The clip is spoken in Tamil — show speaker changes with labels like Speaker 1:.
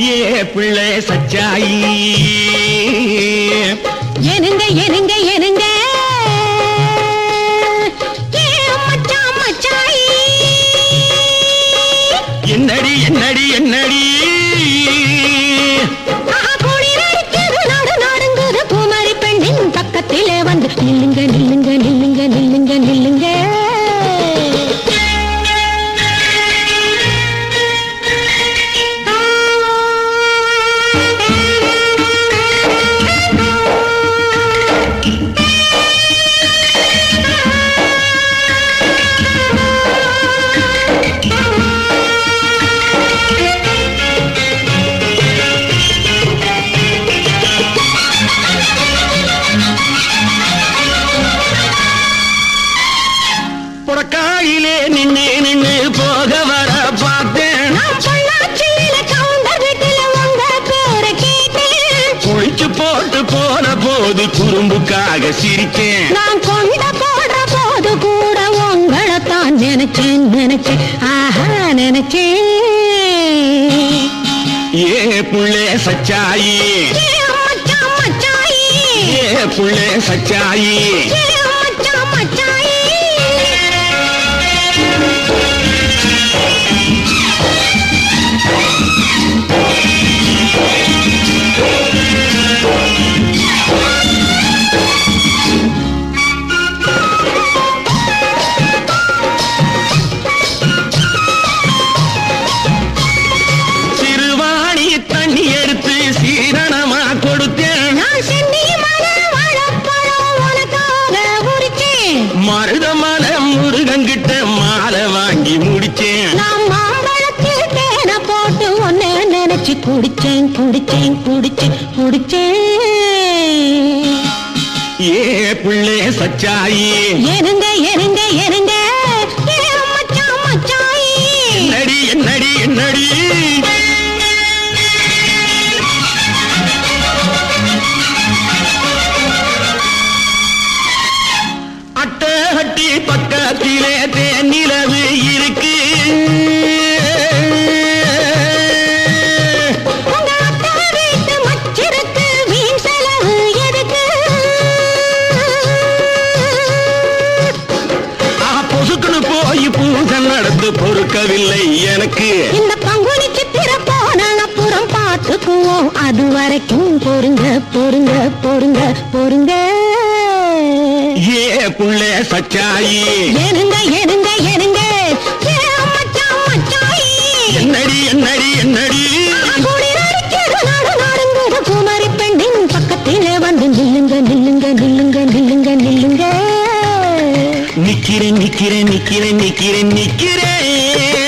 Speaker 1: ஏ பிள்ளை சச்சாயி
Speaker 2: எனுங்க எனுங்க எனுங்க ஏ மச்சான் மச்சாயி
Speaker 1: என்னடி என்னடி என்னடி
Speaker 2: நாடு நாடுங்குது பூமாரி பெண்ணின் பக்கத்திலே வந்து நில்லுங்க நில்லுங்க நில்லுங்க நில்லுங்க நில்லுங்க
Speaker 1: புறக்காயிலே நின்று நின்று போக வர பார்த்தேன் குளிச்சு போட்டு போன போது குறும்புக்காக சிரித்தேன்
Speaker 2: நான் கொண்ட போடுற போது கூட உங்களைத்தான் நினைச்சேன் நினைச்சேன் ஆஹா நினைச்சேன்
Speaker 1: ஏ புள்ளே சச்சாயி
Speaker 2: மச்சான் மச்சாயி
Speaker 1: ஏ புள்ளே சச்சாயி
Speaker 2: மச்சான் மச்சாயி
Speaker 1: சிறுவாணி தண்ணி எடுத்து சீரணமா கொடுத்தேன் மருதமான முருகங்கிட்ட மாலை வாங்கி முடிச்சேன்
Speaker 2: நான் மாம்பழத்தில் தேனை போட்டு ஒன்னு நினைச்சு குடிச்சேன் குடிச்சேன் குடிச்சேன் குடிச்சேன்
Speaker 1: ஏ புள்ளே சச்சாயி
Speaker 2: எனுங்க எனுங்க எனுங்க ஏ மச்சான் மச்சாயி
Speaker 1: என்னடி என்னடி என்னடி அட்டஹட்டி பக்கத்திலே தேனிலவு இருக்கு
Speaker 2: உங்க அத்தை வீட்டு மச்சிருக்கு வீண் செலவு எதுக்கு
Speaker 1: பொசுக்குன்னு போய் பூஜை நடந்து பொறுக்கவில்லை எனக்கு
Speaker 2: இந்த பங்குனி சித்திர போன அப்புறம் பார்த்துக்குவோம் அது வரைக்கும் பொறுங்க பொறுங்க பொறுங்க பொறுங்க
Speaker 1: ஏ புள்ளே சச்சாயி
Speaker 2: எனுங்க எனுங்க எனுங்க ஏ மச்சான் மச்சாயி
Speaker 1: என்னடி என்னடி என்னடி
Speaker 2: நாடு நாடுங்குது குமரி பெண்ணின் பக்கத்திலே வந்து நில்லுங்க நில்லுங்க நில்லுங்க நில்லுங்க நில்லுங்க
Speaker 1: நிக்கிறேன் நிக்கிறேன் நிக்கிறேன் நிக்கிறேன் நிக்கிறேன்